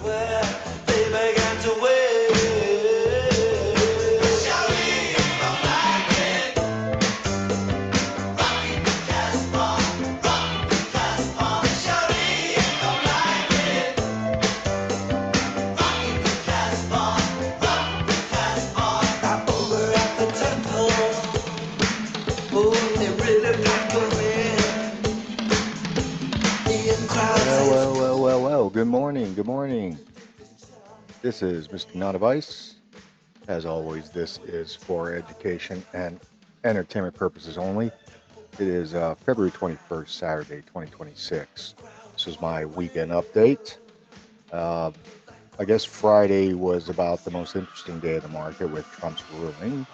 where they began to wait. Shawty, don't like it. Rocky the Casbah, rock the Casbah. Shawty, don't like it. Rocky the Casbah, rock the Casbah. Now over at the temple, oh, they really pack 'em in. The crowd Well. Good morning. Good morning. This is Mr. Not Advice. As always, this is for education and entertainment purposes only. It is February 21st, Saturday, 2026. This is my weekend update. Uh, I guess Friday was about the most interesting day of the market with Trump's ruling.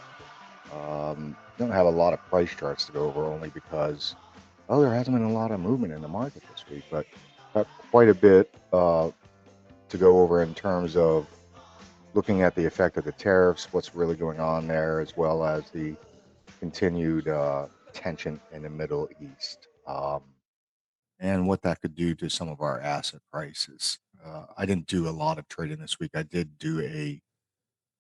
Don't have a lot of price charts to go over only because, well, there hasn't been a lot of movement in the market this week, but got quite a bit to go over in terms of looking at the effect of the tariffs, what's really going on there, as well as the continued tension in the Middle East, and what that could do to some of our asset prices. I didn't do a lot of trading this week. I did do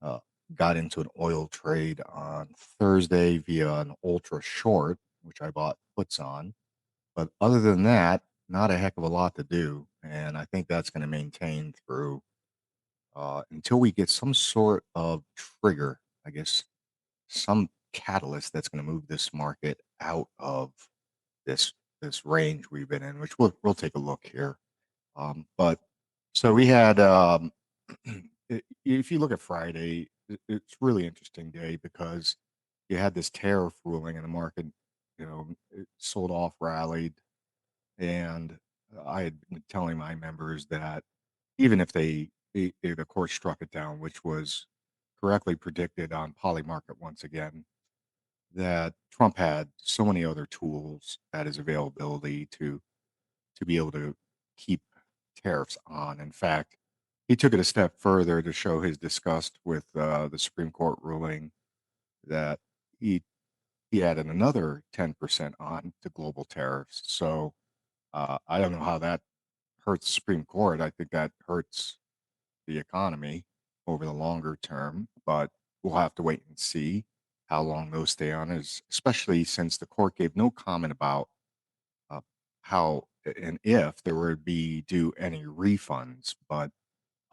uh, got into an oil trade on Thursday via an ultra short, which I bought puts on. But other than that, not a heck of a lot to do. And I think that's going to maintain through until we get some sort of trigger, I guess, some catalyst that's going to move this market out of this this range we've been in, which we'll take a look here. But so we had, if you look at Friday, it's really interesting day because you had this tariff ruling in the market. It sold off, rallied, and I had been telling my members that even if the court struck it down, which was correctly predicted on Polymarket once again, that Trump had so many other tools at his availability to be able to keep tariffs on. In fact, he took it a step further to show his disgust with the Supreme Court ruling that he he added another 10% on to global tariffs. So I don't know how that hurts the Supreme Court. I think that hurts the economy over the longer term, but we'll have to wait and see how long those stay on, especially since the court gave no comment about uh, how and if there would be due any refunds. But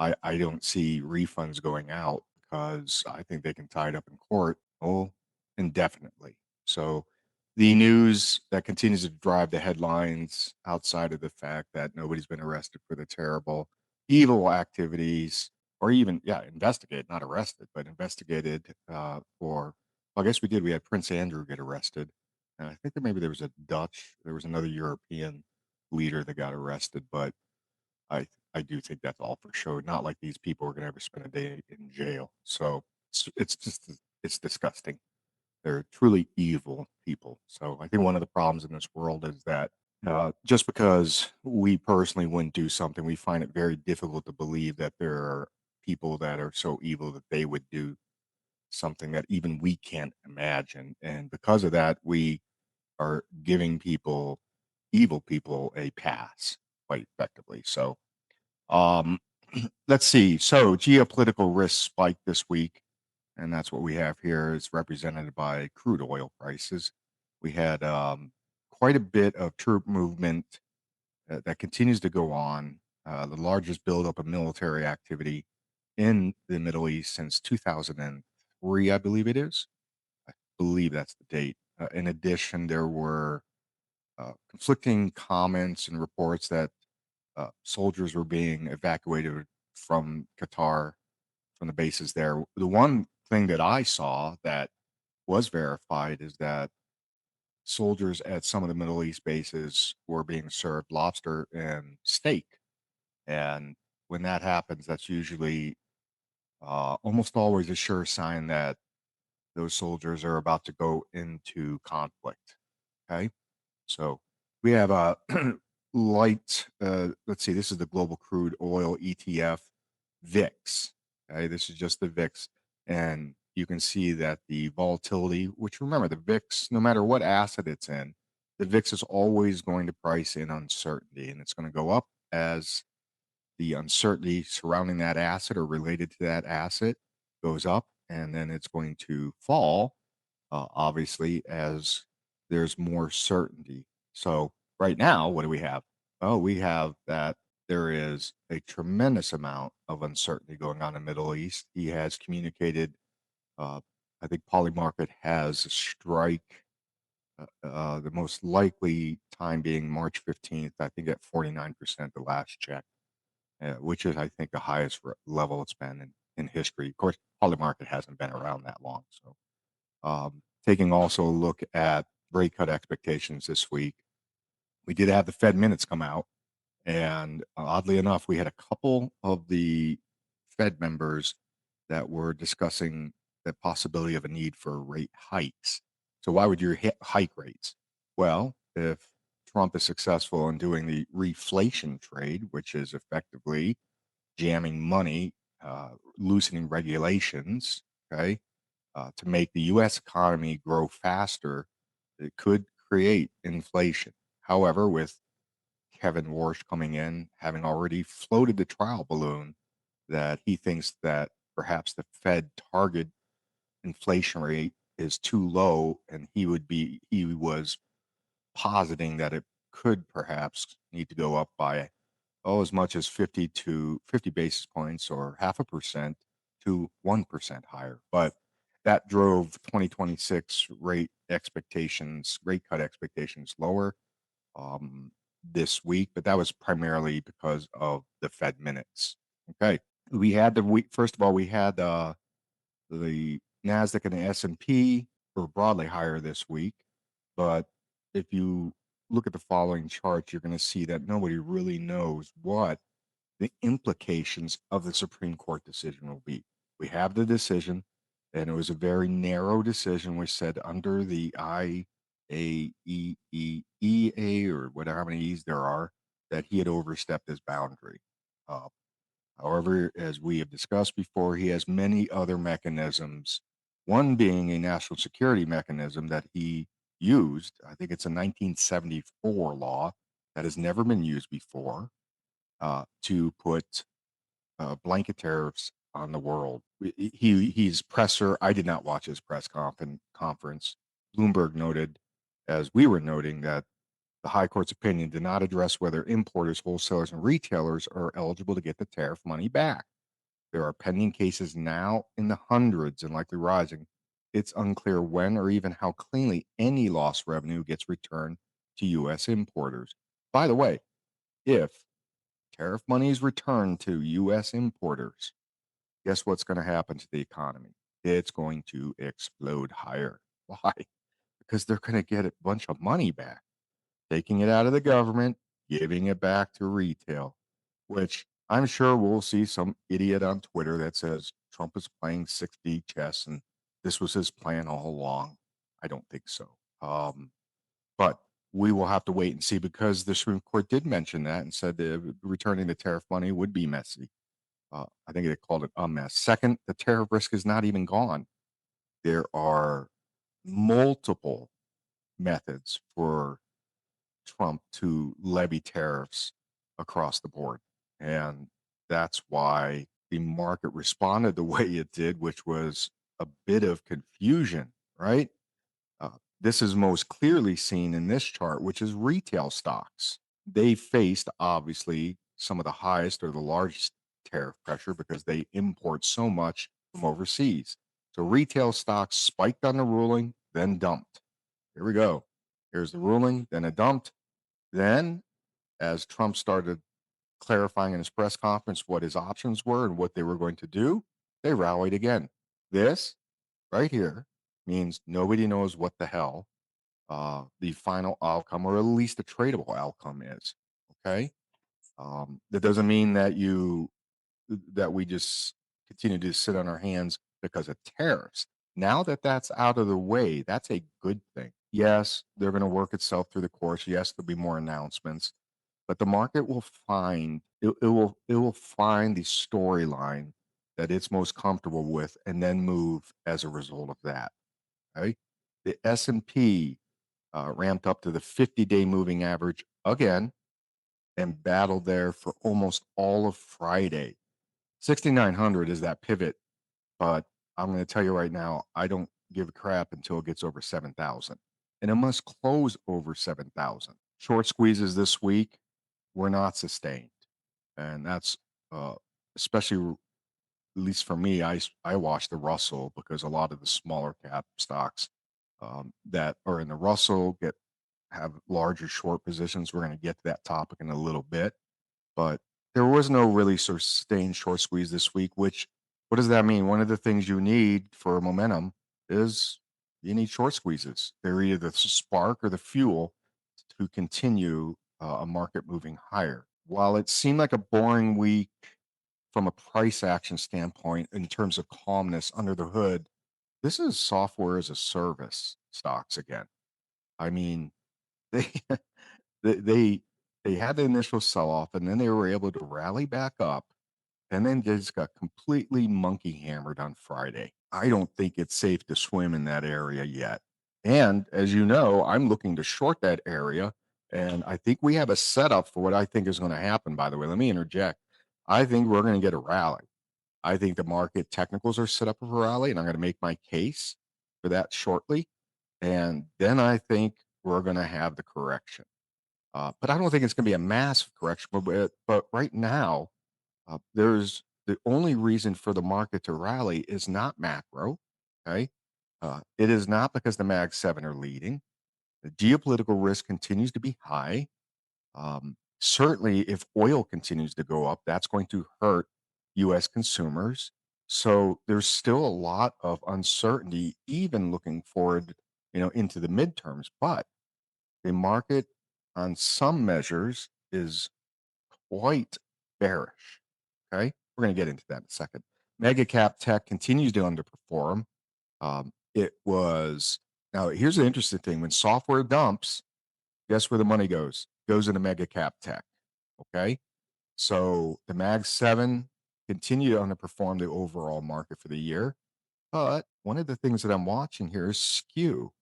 I don't see refunds going out because I think they can tie it up in court, indefinitely. So the news that continues to drive the headlines outside of the fact that nobody's been arrested for the terrible evil activities, or even, yeah, investigated, not arrested, but investigated for, well, I guess we did. We had Prince Andrew get arrested. And I think that maybe there was another European leader that got arrested, but I do think that's all for show. Not like these people are going to ever spend a day in jail. So it's just, it's disgusting. They're truly evil people. So I think one of the problems in this world is that just because we personally wouldn't do something, we find it very difficult to believe that there are people that are so evil that they would do something that even we can't imagine. And because of that, we are giving evil people, a pass quite effectively. So um, let's see. So geopolitical risk spiked this week, and that's what we have here. It's represented by crude oil prices. We had quite a bit of troop movement that continues to go on. The largest buildup of military activity in the Middle East since 2003, I believe it is. I believe that's the date. In addition, there were conflicting comments and reports that soldiers were being evacuated from Qatar, from the bases there. The one thing that I saw that was verified is that soldiers at some of the Middle East bases were being served lobster and steak. And when that happens, that's usually almost always a sure sign that those soldiers are about to go into conflict. Okay. So we have a light, let's see, this is the global crude oil ETF VIX. Okay, this is just the VIX. And you can see that the volatility, which remember, the VIX, no matter what asset it's in, the VIX is always going to price in uncertainty, and it's going to go up as the uncertainty surrounding that asset or related to that asset goes up, and then it's going to fall, obviously, as there's more certainty. So right now, what do we have? Oh, we have that there is a tremendous amount of uncertainty going on in the Middle East. He has communicated, uh, I think Polymarket has a strike, the most likely time being March 15th, I think at 49% the last check, which is, I think, the highest level it's been in history. Of course, Polymarket hasn't been around that long. So, taking also a look at rate cut expectations this week, we did have the Fed minutes come out. And oddly enough, we had a couple of the Fed members that were discussing the possibility of a need for rate hikes. So, why would you hike rates? Well, if Trump is successful in doing the reflation trade, which is effectively jamming money, loosening regulations, okay, to make the US economy grow faster, it could create inflation. However, with Kevin Warsh coming in, having already floated the trial balloon that he thinks that perhaps the Fed target inflation rate is too low, and he was positing that it could perhaps need to go up by as much as 50 basis points or half a percent to 1% higher. But that drove 2026 rate cut expectations lower, this week, but that was primarily because of the Fed minutes. Okay. We had the week, first of all, we had the NASDAQ and the S&P were broadly higher this week. But if you look at the following charts, you're going to see that nobody really knows what the implications of the Supreme Court decision will be. We have the decision, and it was a very narrow decision, which said under the IAEA or whatever how many E's there are, that he had overstepped his boundary. Uh, However, as we have discussed before, he has many other mechanisms, one being a national security mechanism that he used. I think it's a 1974 law that has never been used before, to put blanket tariffs on the world. He's presser. I did not watch his conference. Bloomberg noted, as we were noting, that the High Court's opinion did not address whether importers, wholesalers, and retailers are eligible to get the tariff money back. There are pending cases now in the hundreds and likely rising. It's unclear when or even how cleanly any lost revenue gets returned to U.S. importers. By the way, if tariff money is returned to U.S. importers, guess what's going to happen to the economy? It's going to explode higher. Why? Because they're going to get a bunch of money back, taking it out of the government, giving it back to retail, which I'm sure we'll see some idiot on Twitter that says Trump is playing 6D chess and this was his plan all along. I don't think so. But we will have to wait and see because the Supreme Court did mention that and said that returning the tariff money would be messy. I think they called it a mess. Second, the tariff risk is not even gone. There are multiple methods for Trump to levy tariffs across the board. And that's why the market responded the way it did, which was a bit of confusion, right? This is most clearly seen in this chart, which is retail stocks. They faced obviously some of the highest or the largest tariff pressure because they import so much from overseas. So retail stocks spiked on the ruling, then dumped. Here we go. Here's the ruling, then it dumped. Then, as Trump started clarifying in his press conference what his options were and what they were going to do, they rallied again. This right here means nobody knows what the hell the final outcome, or at least the tradable outcome, is. Okay, that doesn't mean that we just continue to sit on our hands because of tariffs. Now that that's out of the way, that's a good thing. Yes, they're going to work itself through the course. Yes, there'll be more announcements, but the market will it will find the storyline that it's most comfortable with, and then move as a result of that. Right? The S&P ramped up to the 50-day moving average again, and battled there for almost all of Friday. 6,900 is that pivot, but I'm going to tell you right now, I don't give a crap until it gets over 7,000. And it must close over 7,000. Short squeezes this week were not sustained. And that's uh, especially, at least for me, I watch the Russell because a lot of the smaller cap stocks that are in the Russell have larger short positions. We're going to get to that topic in a little bit, but there was no really sustained short squeeze this week. Which, what does that mean? One of the things you need for momentum is you need short squeezes. They're either the spark or the fuel to continue a market moving higher. While it seemed like a boring week from a price action standpoint in terms of calmness under the hood, this is software as a service stocks again. I mean, they they they they had the initial sell off and then they were able to rally back up and then just got completely monkey hammered on Friday. I don't think it's safe to swim in that area yet. And as you know, I'm looking to short that area. And I think we have a setup for what I think is going to happen, by the way. Let me interject. I think we're going to get a rally. I think the market technicals are set up for a rally, and I'm going to make my case for that shortly. And then I think we're going to have the correction. But I don't think it's going to be a massive correction. But right now, there's the only reason for the market to rally is not macro. Okay. It is not because the Mag 7 are leading. The geopolitical risk continues to be high. Certainly, if oil continues to go up, that's going to hurt US consumers. So there's still a lot of uncertainty, even looking forward, into the midterms. But the market, on some measures, is quite bearish. Okay. We're going to get into that in a second. Mega cap tech continues to underperform. It was Now here's the interesting thing: when software dumps, guess where the money goes? Goes into mega cap tech. Okay. So the Mag 7 continue to underperform the overall market for the year. But one of the things that I'm watching here is skew.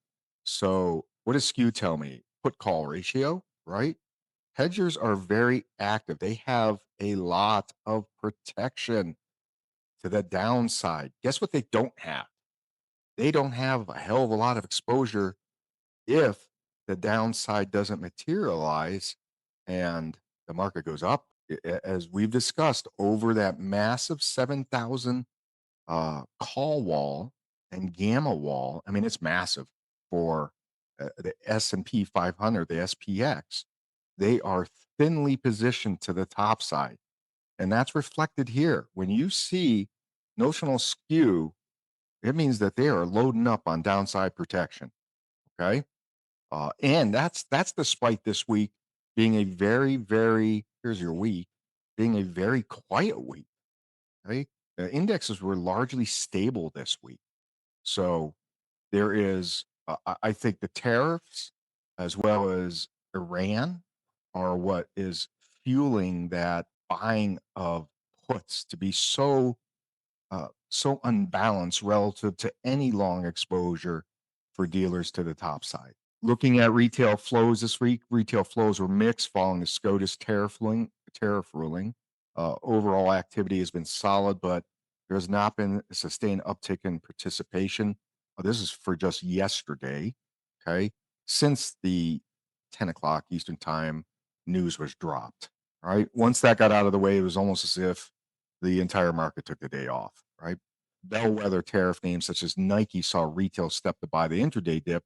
So what does skew tell me? Put call ratio, right? Hedgers are very active. They have a lot of protection to the downside. Guess what they don't have? They don't have a hell of a lot of exposure if the downside doesn't materialize and the market goes up. As we've discussed, over that massive 7,000 call wall and gamma wall. I mean, it's massive for the S&P 500, the SPX. They are thinly positioned to the top side, and that's reflected here. When you see notional skew, it means that they are loading up on downside protection. Okay, and that's despite this week being a very here's your week being a very quiet week. Right, indexes were largely stable this week. So there is, I think, the tariffs as well as Iran are what is fueling that buying of puts to be so unbalanced relative to any long exposure for dealers to the top side. Looking at retail flows this week, retail flows were mixed following the SCOTUS tariff ruling. Overall activity has been solid, but there has not been a sustained uptick in participation. This is for just yesterday, okay, since the 10 o'clock Eastern Time news was dropped. All right. Once that got out of the way, it was almost as if the entire market took the day off, right? Bellwether tariff names such as Nike saw retail step to buy the intraday dip,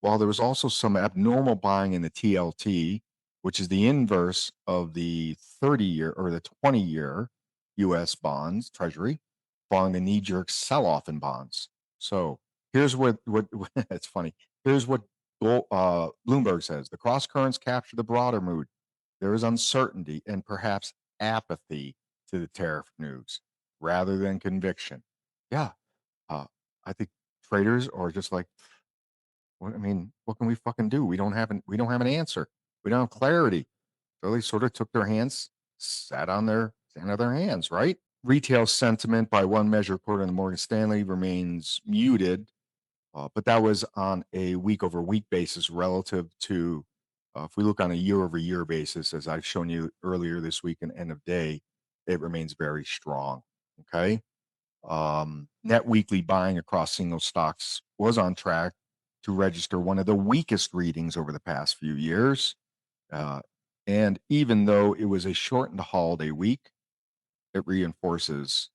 while there was also some abnormal buying in the TLT, which is the inverse of the 30-year or the 20-year US bonds, Treasury, following the knee-jerk sell-off in bonds. So here's what it's funny. Here's what Bloomberg says: the cross currents capture the broader mood. There is uncertainty and perhaps apathy to the tariff news rather than conviction. Yeah, uh, I think traders are just like, I mean, what can we fucking do? We don't have an answer. We don't have clarity. So they sort of took their hands, sat on their hands, right? Retail sentiment by one measure, according to Morgan Stanley, remains muted, but that was on a week over week basis relative to If we look on a year-over-year basis, as I've shown you earlier this week and end of day, it remains very strong. Okay. Net weekly buying across single stocks was on track to register one of the weakest readings over the past few years. Uh, and even though it was a shortened holiday week, it reinforces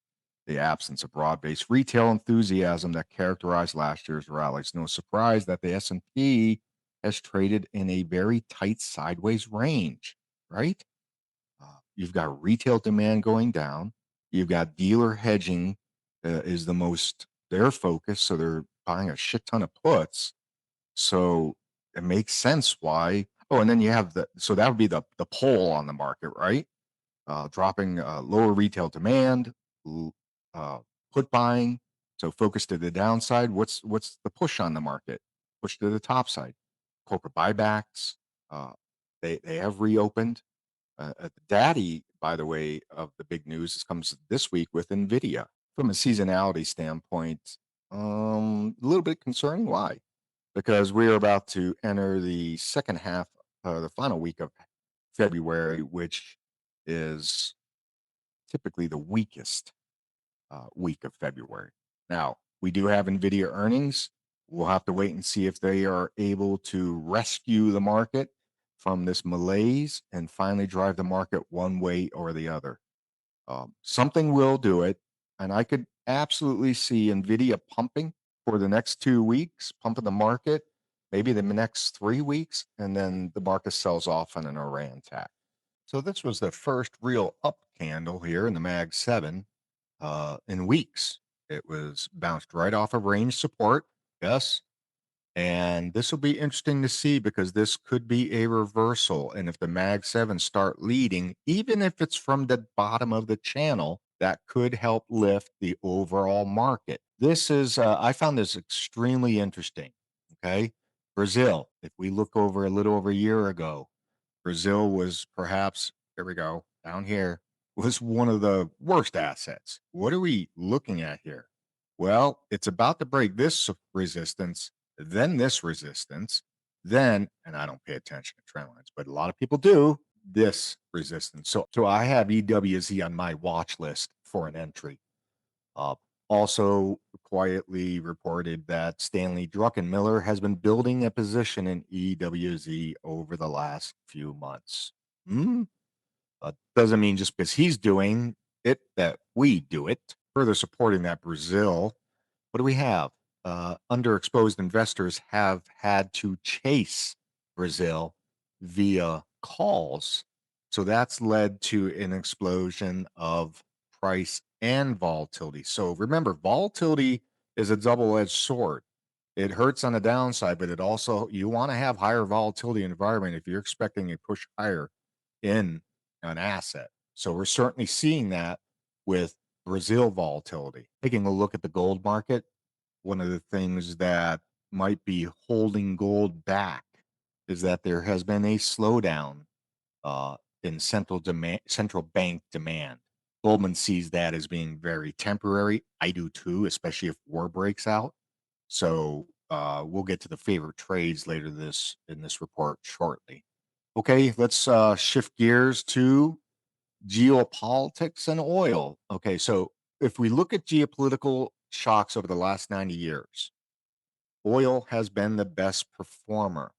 the absence of broad-based retail enthusiasm that characterized last year's rallies. No surprise that the S&P has traded in a very tight sideways range, right? You've got retail demand going down. You've got dealer hedging is the most their focus, so they're buying a shit ton of puts. So it makes sense why. Oh, and then you have that would be the pull on the market, right? Dropping lower retail demand, l- uh, put buying. So focus to the downside. What's the push on the market? Push to the top side. Corporate buybacks. Uh, they have reopened. The daddy, by the way, of the big news comes this week with Nvidia. From a seasonality standpoint, a little bit concerning. Why? Because we're about to enter the second half, the final week of February, which is typically the weakest week of February. Now, we do have NVIDIA earnings. We'll have to wait and see if they are able to rescue the market from this malaise and finally drive the market one way or the other. Something will do it. And I could absolutely see NVIDIA pumping for the next 2 weeks, pumping the market, maybe the next 3 weeks, and then the market sells off on an Iran attack. So this was the first real up candle here in the Mag 7 in weeks. It was bounced right off of range support. Yes. And this will be interesting to see because this could be a reversal. And if the Mag 7 start leading, even if it's from the bottom of the channel, that could help lift the overall market. I found this extremely interesting. Okay. Brazil, if we look over a little over a year ago, Brazil was perhaps, here we go, down here, was one of the worst assets. What are we looking at here? Well, it's about to break this resistance, then this resistance, then, and I don't pay attention to trend lines, but a lot of people do, this resistance. So I have EWZ on my watch list for an entry. Uh, Also quietly reported that Stanley Druckenmiller has been building a position in EWZ over the last few months. Hmm? Doesn't mean just because he's doing it that we do it. Further supporting that Brazil, what do we have? Underexposed investors have had to chase Brazil via calls. So that's led to an explosion of price and volatility. So remember, volatility is a double edged sword. It hurts on the downside, but you want to have higher volatility environment if you're expecting a push higher in an asset. So we're certainly seeing that with Brazil volatility. Taking a look at the gold market, one of the things that might be holding gold back is that there has been a slowdown in central bank demand. Goldman sees that as being very temporary. I do too, especially if war breaks out. So we'll get to the favorite trades later this in this report shortly. Okay, let's shift gears to geopolitics and oil. Okay, so if we look at geopolitical shocks over the last 90 years, oil has been the best performer.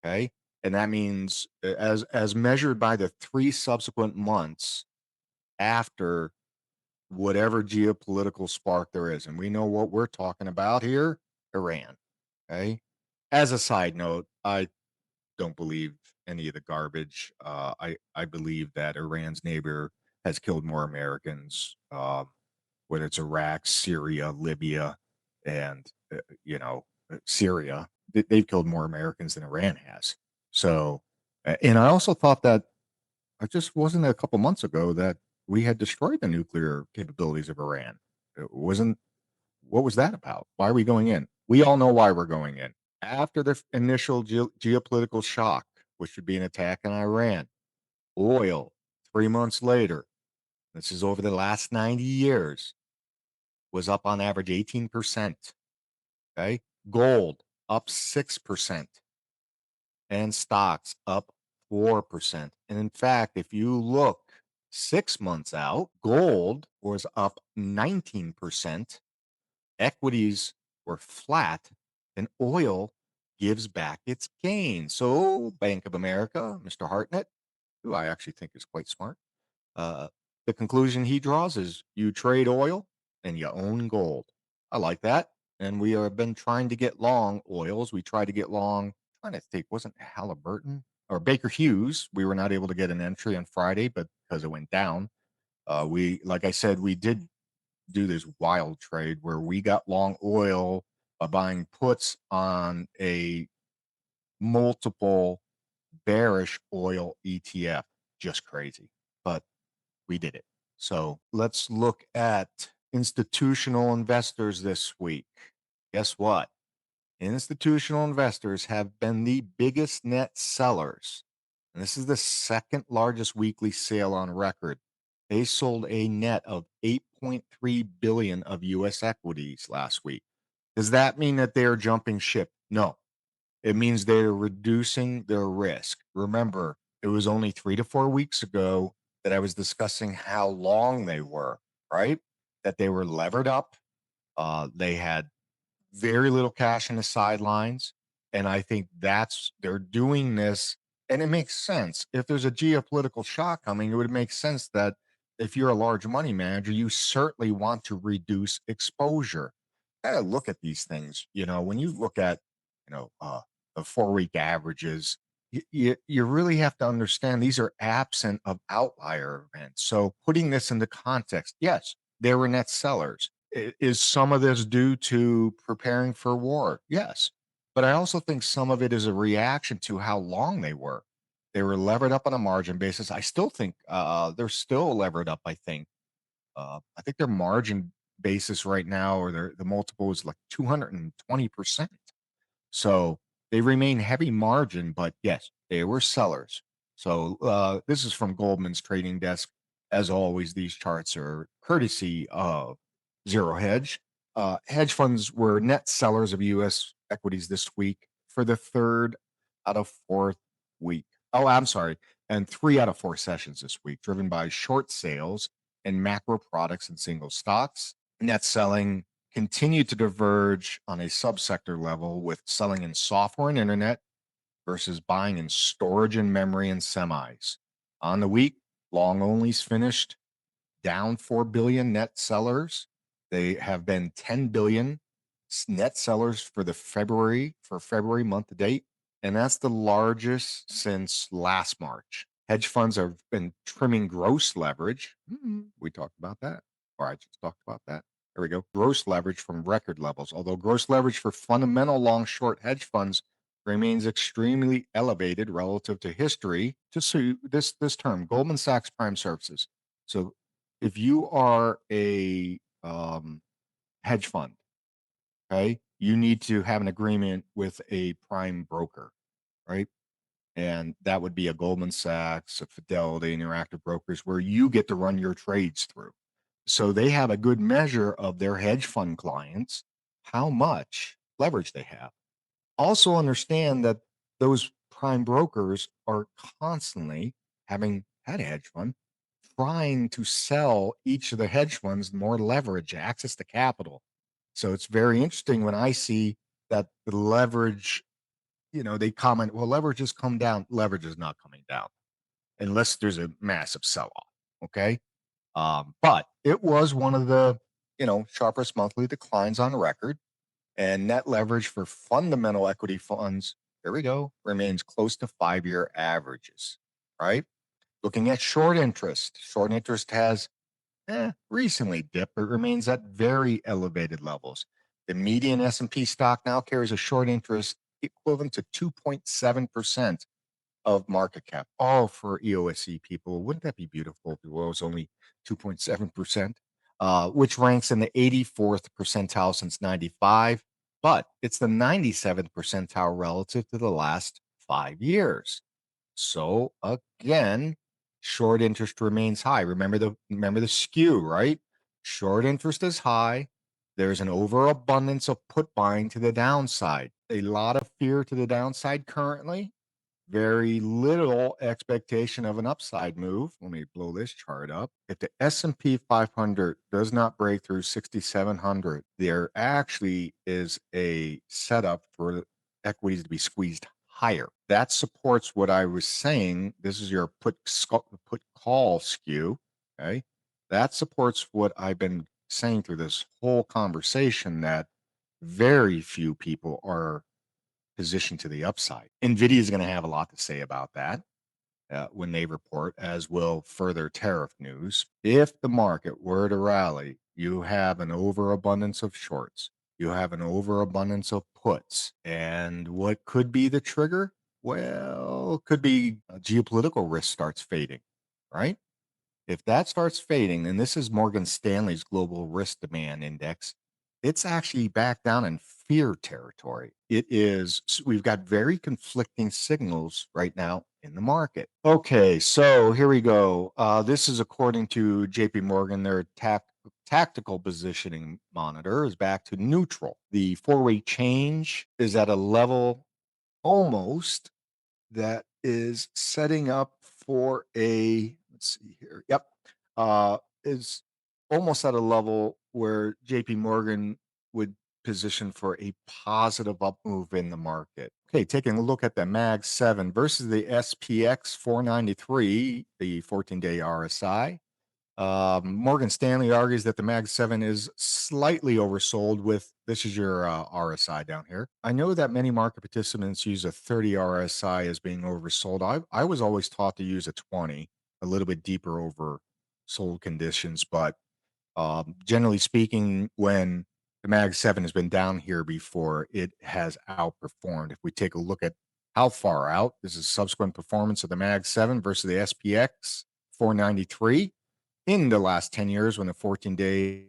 Okay. And that means as measured by the three subsequent months after whatever geopolitical spark there is. And we know what we're talking about here, Iran. Okay. As a side note, I don't believe any of the garbage. I believe that Iran's neighbor has killed more Americans, whether it's Iraq, Syria, Libya, and Syria. They've killed more Americans than Iran has. So, and I also thought that I just wasn't a couple months ago that we had destroyed the nuclear capabilities of Iran. It wasn't. What was that about? Why are we going in? We all know why we're going in. After the initial geopolitical shock, which would be an attack on Iran, oil 3 months later, this is over the last 90 years, was up on average 18%. Okay. Gold up 6%. and stocks up 4%. And in fact, if you look 6 months out, gold was up 19%, equities were flat, and oil gives back its gain. So, Bank of America, Mr. Hartnett, who I actually think is quite smart, uh, the conclusion he draws is you trade oil and you own gold. I like that. And we have been trying to get long oils. We tried to get long, trying to think, wasn't Halliburton or Baker Hughes? We were not able to get an entry on Friday, but because it went down, like I said, we did do this wild trade where we got long oil by buying puts on a multiple bearish oil ETF. Just crazy. But we did it. So let's look at institutional investors this week. Guess what? Institutional investors have been the biggest net sellers. And this is the second largest weekly sale on record. They sold a net of 8.3 billion of US equities last week. Does that mean that they are jumping ship? No. It means they're reducing their risk. Remember, it was only 3 to 4 weeks ago that I was discussing how long they were, right? That they were levered up. They had very little cash in the sidelines. And I think they're doing this. And it makes sense. If there's a geopolitical shock coming, it would make sense that if you're a large money manager, you certainly want to reduce exposure. Gotta look at these things. When you look at, you know, uh, the 4 week averages, you really have to understand these are absent of outlier events. So putting this into context, yes, they were net sellers. Is some of this due to preparing for war? Yes. But I also think some of it is a reaction to how long they were. They were levered up on a margin basis. I still think they're still levered up. I think their margin basis right now, or the multiple is like 220%. So they remain heavy margin, but yes, they were sellers. So this is from Goldman's trading desk. As always, these charts are courtesy of Zero Hedge. Hedge funds were net sellers of U.S. equities this week for the third out of fourth week. Oh, I'm sorry. And 3 out of 4 sessions this week, driven by short sales in macro products and single stocks. Net selling continued to diverge on a subsector level, with selling in software and internet versus buying in storage and memory and semis. On the week, long onlys finished down 4 billion net sellers. They have been 10 billion net sellers for February month to date, and that's the largest since last March. Hedge funds have been trimming gross leverage. We talked about that, or I just talked about that. There we go. Gross leverage from record levels. Although gross leverage for fundamental long short hedge funds remains extremely elevated relative to history. Just so this term, Goldman Sachs Prime Services. So if you are a hedge fund, okay, you need to have an agreement with a prime broker, right? And that would be a Goldman Sachs, a Fidelity, Interactive Brokers, where you get to run your trades through. So they have a good measure of their hedge fund clients, how much leverage they have. Also understand that those prime brokers are constantly, having had a hedge fund, trying to sell each of the hedge funds more leverage, access to capital. So it's very interesting when I see that the leverage, they comment, well, leverage has come down. Leverage is not coming down unless there's a massive sell off. Okay. But it was one of the, sharpest monthly declines on record, and net leverage for fundamental equity funds, here we go, remains close to 5 year averages, right? Looking at short interest has recently dipped, but remains at very elevated levels. The median S&P stock now carries a short interest equivalent to 2.7% of market cap. All for EOSE people. Wouldn't that be beautiful if it was only 2.7%? Which ranks in the 84th percentile since 95, but it's the 97th percentile relative to the last 5 years. So again, short interest remains high. Remember the skew, right? Short interest is high. There's an overabundance of put buying to the downside. A lot of fear to the downside currently. very little expectation of an upside move. Let me blow this chart up. If the S&P 500 does not break through 6,700, there actually is a setup for equities to be squeezed higher. That supports what I was saying. This is your put call skew. Okay. That supports what I've been saying through this whole conversation, that very few people are positioned to the upside. Nvidia is going to have a lot to say about that when they report, as will further tariff news. If the market were to rally, you have an overabundance of shorts, you have an overabundance of puts. And what could be the trigger? Well, could be geopolitical risk starts fading, right? If that starts fading, and this is Morgan Stanley's global risk demand index, it's actually back down in fear territory. We've got very conflicting signals right now in the market. Okay, so here we go. This is according to JP Morgan, their tactical positioning monitor is back to neutral. The 4-week change is at a level almost that is setting up for a, let's see here. Yep. Is almost at a level where JP Morgan would position for a positive up move in the market. Okay, taking a look at the MAG 7 versus the SPX 493, the 14-day RSI. Morgan Stanley argues that the Mag 7 is slightly oversold with this is your RSI down here. I know that many market participants use a 30 RSI as being oversold. I was always taught to use a 20, a little bit deeper oversold conditions, but generally speaking, when the Mag 7 has been down here before, it has outperformed. If we take a look at how far out, this is subsequent performance of the Mag 7 versus the SPX 493 in the last 10 years when the 14-day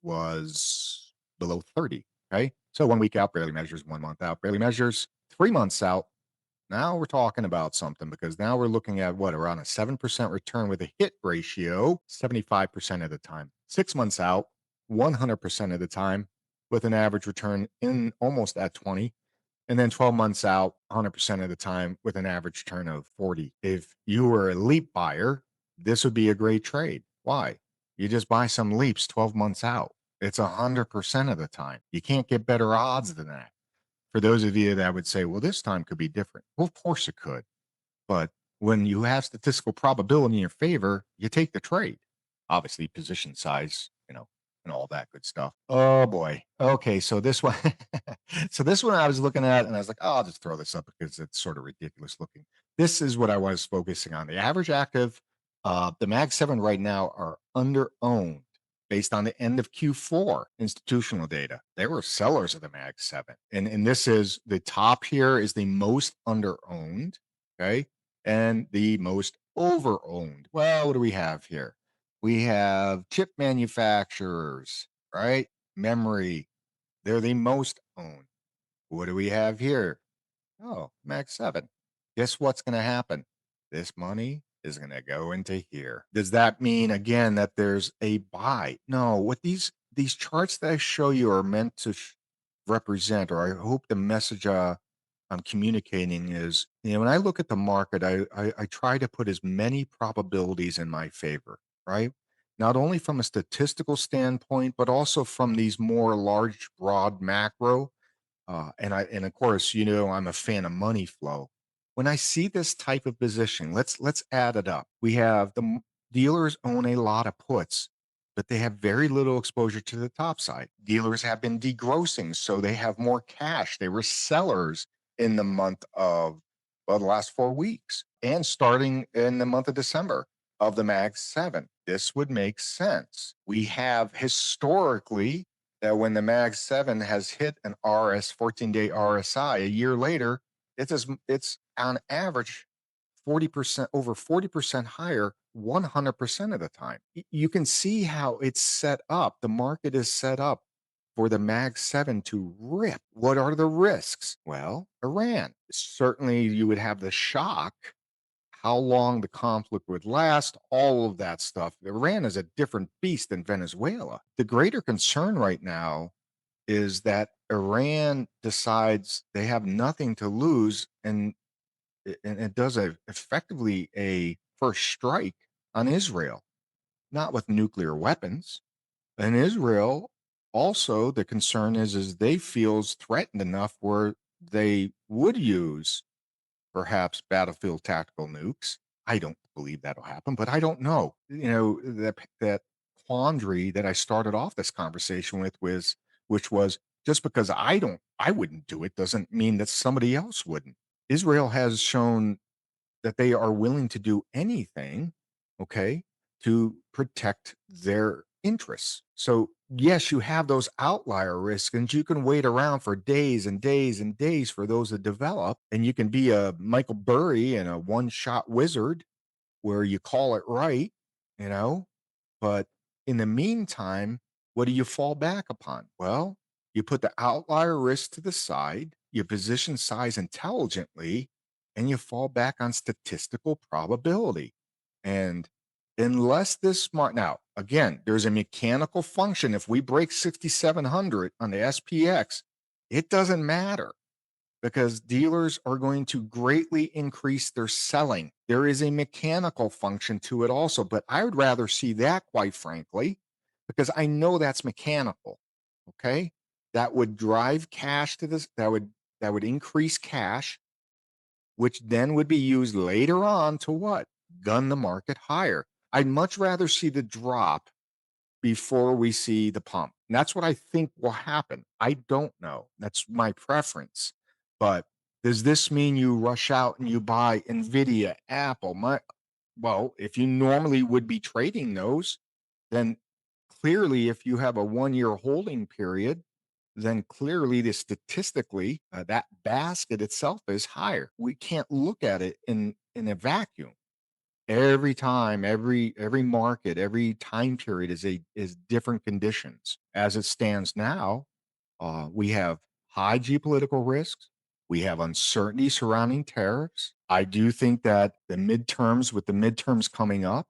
was below 30. Okay. So 1 week out barely measures, 1 month out barely measures, 3 months out. Now we're talking about something because now we're looking at what, around a 7% return with a hit ratio 75% of the time. 6 months out, 100% of the time, with an average return in almost at 20. And then 12 months out, 100% of the time, with an average turn of 40. If you were a leap buyer, this would be a great trade. Why? You just buy some leaps 12 months out. It's 100% of the time. You can't get better odds than that. For those of you that would say, well, this time could be different. Well, of course it could. But when you have statistical probability in your favor, you take the trade. Obviously, position size, and all that good stuff. Oh boy. Okay, so this one, so this one I was looking at, and I was like, oh, I'll just throw this up because it's sort of ridiculous looking. This is what I was focusing on. The average active, the Mag 7 right now are under owned based on the end of Q4 institutional data. They were sellers of the Mag 7. And this is the top here is the most under owned. Okay. And the most over owned. Well, what do we have here? We have chip manufacturers, right? Memory, they're the most owned. What do we have here? Oh, Max 7. Guess what's going to happen? This money is going to go into here. Does that mean again that there's a buy? No, what these charts that I show you are meant to represent, or I hope the message I'm communicating is, when I look at the market, I try to put as many probabilities in my favor, right? Not only from a statistical standpoint, but also from these more large, broad macro and of course, I'm a fan of money flow. When I see this type of position, let's add it up. We have dealers own a lot of puts, but they have very little exposure to the top side. Dealers have been degrossing, so they have more cash. They were sellers in the month of well, the last 4 weeks and starting in the month of December of the Mag 7. This would make sense. We have historically that when the Mag 7 has hit an 14-day RSI a year later, it's on average 40% over 40% higher 100% of the time. You can see how it's set up. The market is set up for the Mag 7 to rip. What are the risks? Well, Iran. Certainly you would have the shock how long the conflict would last, all of that stuff. Iran is a different beast than Venezuela. The greater concern right now is that Iran decides they have nothing to lose and and it does effectively a first strike on Israel, not with nuclear weapons. And Israel also, the concern is they feels threatened enough where they would use perhaps battlefield tactical nukes. I don't believe that'll happen, but I don't know. That quandary that I started off this conversation with was which was just because I wouldn't do it doesn't mean that somebody else wouldn't. Israel has shown that they are willing to do anything, okay, to protect their interests. So, yes, you have those outlier risks, and you can wait around for days and days and days for those to develop. And you can be a Michael Burry and a one shot wizard where you call it right, you know, but in the meantime, what do you fall back upon? Well, you put the outlier risk to the side, you position size intelligently, and you fall back on statistical probability. And unless this smart, now, again, there's a mechanical function. If we break 6,700 on the SPX, it doesn't matter because dealers are going to greatly increase their selling. There is a mechanical function to it also, but I would rather see that, quite frankly, because I know that's mechanical. Okay. That would drive cash to this, that would increase cash, which then would be used later on to what? Gun the market higher. I'd much rather see the drop before we see the pump. And that's what I think will happen. I don't know. That's my preference. But does this mean you rush out and you buy Nvidia, Apple? Well, if you normally would be trading those, then clearly if you have a 1-year holding period, then clearly the statistically that basket itself is higher. We can't look at it in a vacuum. Every time, every market, every time period is different conditions. As it stands now, we have high geopolitical risks. We have uncertainty surrounding tariffs. I do think that with the midterms coming up,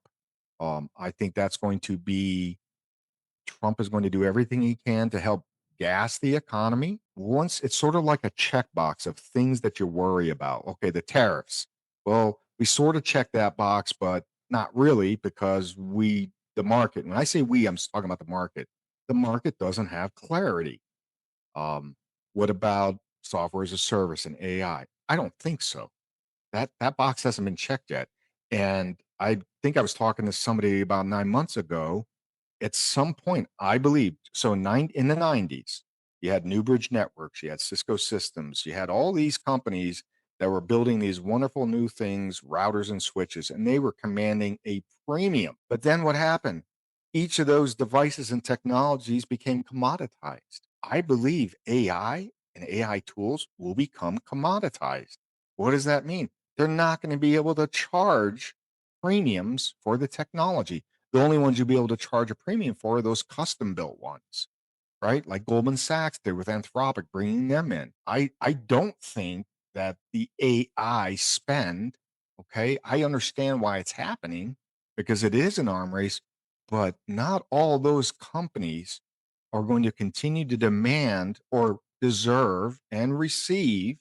I think that's going to be Trump is going to do everything he can to help gas the economy. Once it's sort of like a checkbox of things that you worry about. Okay, the tariffs. Well, we sort of check that box, but not really because the market, when I say we, I'm talking about the market doesn't have clarity. Um, what about software as a service and AI? I don't think so. That box hasn't been checked yet. And I think I was talking to somebody about 9 months ago at some point, I believe so in the 90s, you had Newbridge Networks, you had Cisco Systems, you had all these companies that were building these wonderful new things, routers and switches, and they were commanding a premium. But then what happened? Each of those devices and technologies became commoditized. I believe AI and AI tools will become commoditized. What does that mean? They're not going to be able to charge premiums for the technology. The only ones you'll be able to charge a premium for are those custom built ones, right? Like Goldman Sachs did with Anthropic, bringing them in. I don't think that the AI spend, okay, I understand why it's happening because it is an arm race, but not all those companies are going to continue to demand or deserve and receive,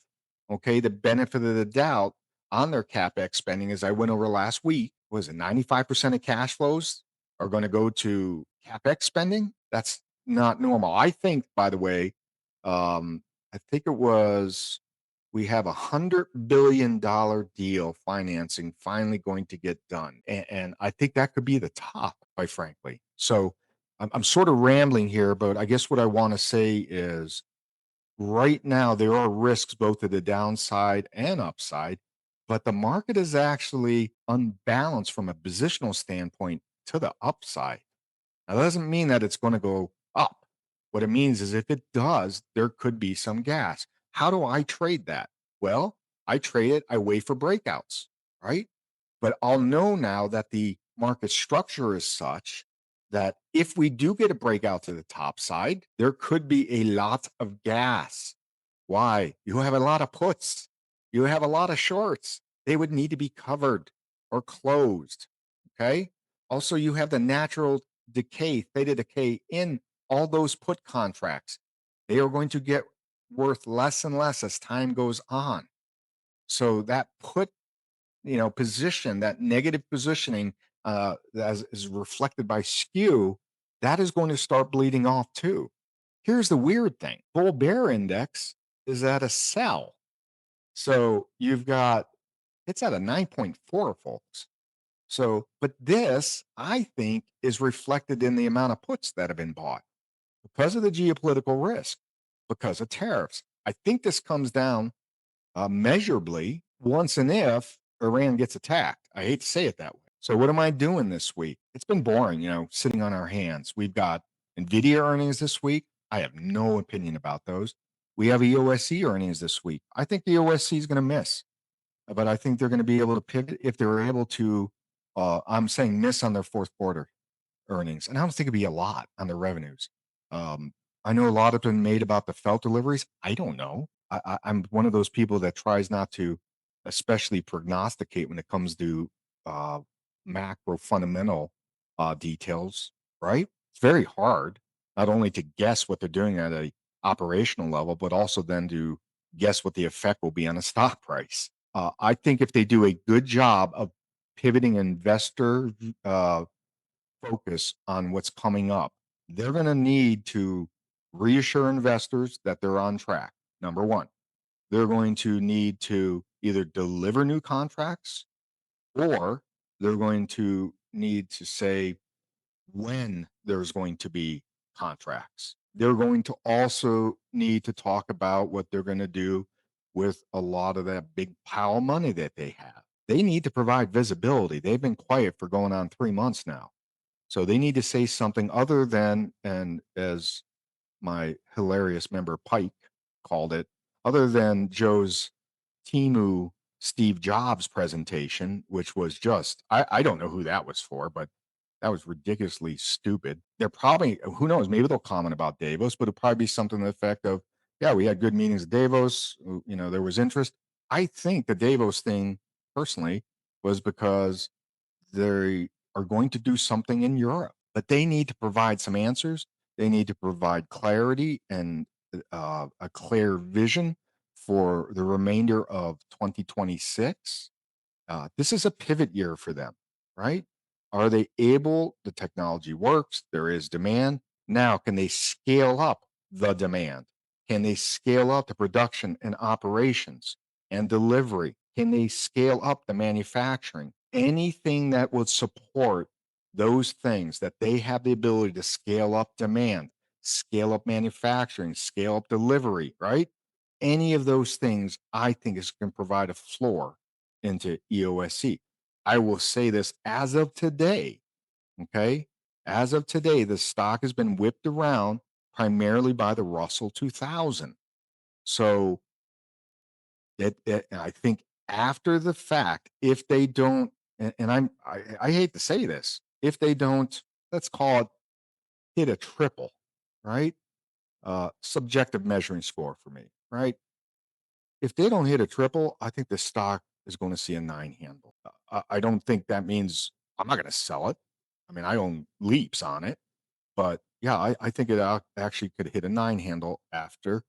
okay, the benefit of the doubt on their capex spending. As I went over last week, was it 95% of cash flows are going to go to capex spending? That's not normal. I think, by the way, I think it was we have $100 billion deal financing finally going to get done, and I think that could be the top, quite frankly. So I'm sort of rambling here, but I guess what I want to say is right now there are risks both to the downside and upside, but the market is actually unbalanced from a positional standpoint to the upside. Now, that doesn't mean that it's going to go up. What it means is if it does, there could be some gas. How do I trade that? Well, I trade it, I wait for breakouts, right? But I'll know now that the market structure is such that if we do get a breakout to the top side, there could be a lot of gas. Why? You have a lot of puts, you have a lot of shorts. They would need to be covered or closed. Okay. Also, you have the natural decay, theta decay in all those put contracts. They are going to get worth less and less as time goes on. So that position, that negative positioning, as is reflected by skew, that is going to start bleeding off too. Here's the weird thing: bull bear index is at a sell. So you've got it's at a 9.4, folks. So, but this, I think, is reflected in the amount of puts that have been bought because of the geopolitical risk, because of tariffs. I think this comes down measurably once and if Iran gets attacked. I hate to say it that way. So, what am I doing this week? It's been boring, sitting on our hands. We've got NVIDIA earnings this week. I have no opinion about those. We have EOSE earnings this week. I think the EOSE is going to miss, but I think they're going to be able to pivot if they're able to. I'm saying miss on their fourth quarter earnings, and I don't think it'd be a lot on their revenues. Um, I know a lot have been made about the felt deliveries. I don't know. I'm one of those people that tries not to, especially prognosticate when it comes to uh, macro fundamental details. Right? It's very hard not only to guess what they're doing at a operational level, but also then to guess what the effect will be on a stock price. I think if they do a good job of pivoting investor focus on what's coming up. They're going to need to reassure investors that they're on track. Number one, they're going to need to either deliver new contracts or they're going to need to say when there's going to be contracts. They're going to also need to talk about what they're going to do with a lot of that big pile of money that they have. They need to provide visibility. They've been quiet for going on 3 months now. So they need to say something other than, and as my hilarious member Pike called it, other than Joe's Timu Steve Jobs presentation, which was just, I don't know who that was for, but that was ridiculously stupid. They're probably, who knows, maybe they'll comment about Davos, but it'll probably be something to the effect of, yeah, we had good meetings at Davos. There was interest. I think the Davos thing personally was because they are going to do something in Europe, but they need to provide some answers. They need to provide clarity and a clear vision for the remainder of 2026. This is a pivot year for them, right? Are they able? The technology works, there is demand. Now, can they scale up the demand? Can they scale up the production and operations and delivery? Can they scale up the manufacturing? Anything that would support those things that they have the ability to scale up demand, scale up manufacturing, scale up delivery, right? Any of those things, I think, is going to provide a floor into EOSC. I will say this as of today, okay? As of today, the stock has been whipped around primarily by the Russell 2000. So I think after the fact, if they don't, and I hate to say this, if they don't, let's call it hit a triple, right? Subjective measuring score for me, right? If they don't hit a triple, I think the stock is going to see a nine handle. I don't think that means I'm not going to sell it. I mean, I own leaps on it, but yeah, I think it actually could hit a nine handle after.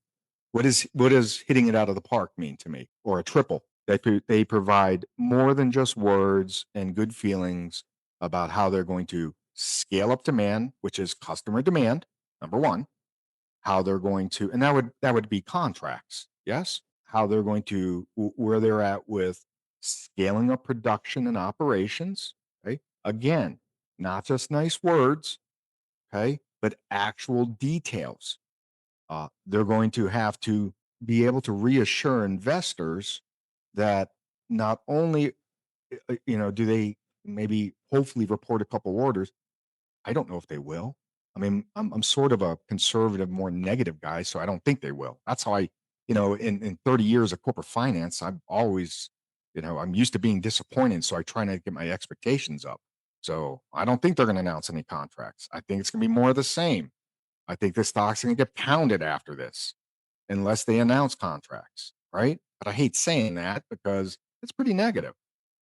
What does hitting it out of the park mean to me, or a triple? They provide more than just words and good feelings about how they're going to scale up demand, which is customer demand. Number one, how they're going to, and that would be contracts, yes, how they're going to, where they're at with scaling up production and operations. Okay, again, not just nice words, okay, but actual details. They're going to have to be able to reassure investors that not only do they maybe hopefully report a couple orders. I don't know if they will. I mean, I'm sort of a conservative, more negative guy, so I don't think they will. That's how in 30 years of corporate finance, I'm always, I'm used to being disappointed, so I try not to get my expectations up. So I don't think they're going to announce any contracts. I think it's going to be more of the same. I think the stock's going to get pounded after this unless they announce contracts, right? But I hate saying that because it's pretty negative.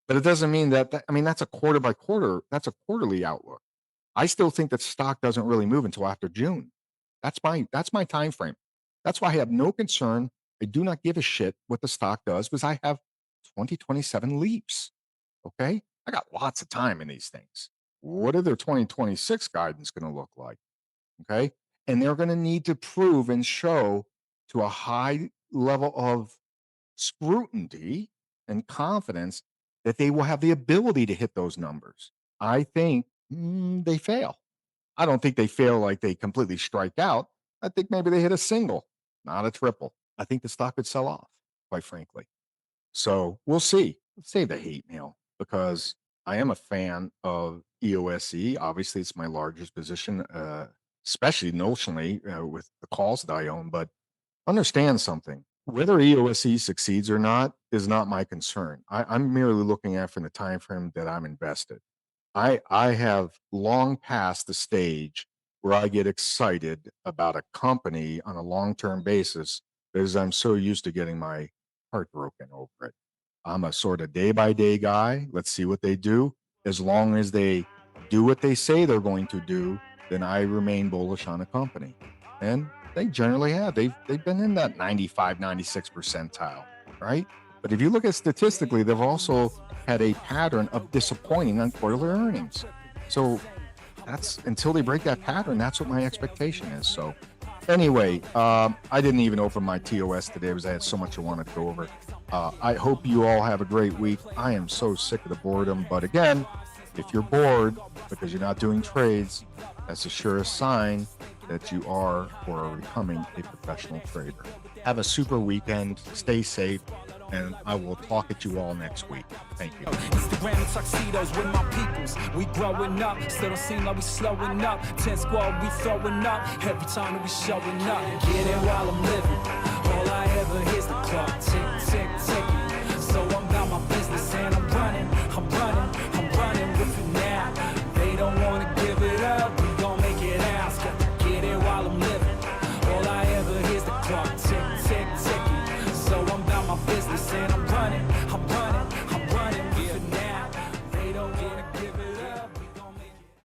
But it doesn't mean I mean, that's a quarter by quarter, that's a quarterly outlook. I still think that stock doesn't really move until after June. That's my time frame. That's why I have no concern. I do not give a shit what the stock does because I have 2027 leaps. Okay. I got lots of time in these things. What are their 2026 guidance going to look like? Okay. And they're going to need to prove and show to a high level of scrutiny and confidence that they will have the ability to hit those numbers. I think they fail. I don't think they fail like they completely strike out. I think maybe they hit a single, not a triple. I think the stock could sell off, quite frankly. So we'll see. Let's save the hate mail because I am a fan of EOSE. Obviously, it's my largest position, especially notionally with the calls that I own. But understand something. Whether EOSE succeeds or not is not my concern. I'm merely looking at from the time frame that I'm invested. I have long passed the stage where I get excited about a company on a long-term basis because I'm so used to getting my heart broken over it. I'm a sort of day by day guy. Let's see what they do. As long as they do what they say they're going to do, then I remain bullish on a company. And they generally have. They've been in that 95, 96 percentile, right? But if you look at statistically, they've also had a pattern of disappointing on quarterly earnings. So that's until they break that pattern, that's what my expectation is. So anyway, I didn't even open my TOS today because I had so much I wanted to go over. I hope you all have a great week. I am so sick of the boredom. But again, if you're bored because you're not doing trades, that's the surest sign that you are or are becoming a professional trader. Have a super weekend. Stay safe. And I will talk at you all next week. Thank you. Instagram and tuxedos with my peoples. We growing up, still don't seem like we slowing up. 10 squad, we throwing up. Every time that we showing up. Get it while I'm living. All I ever hear is the clock tick, tick, ticking. So I'm about my business and I'm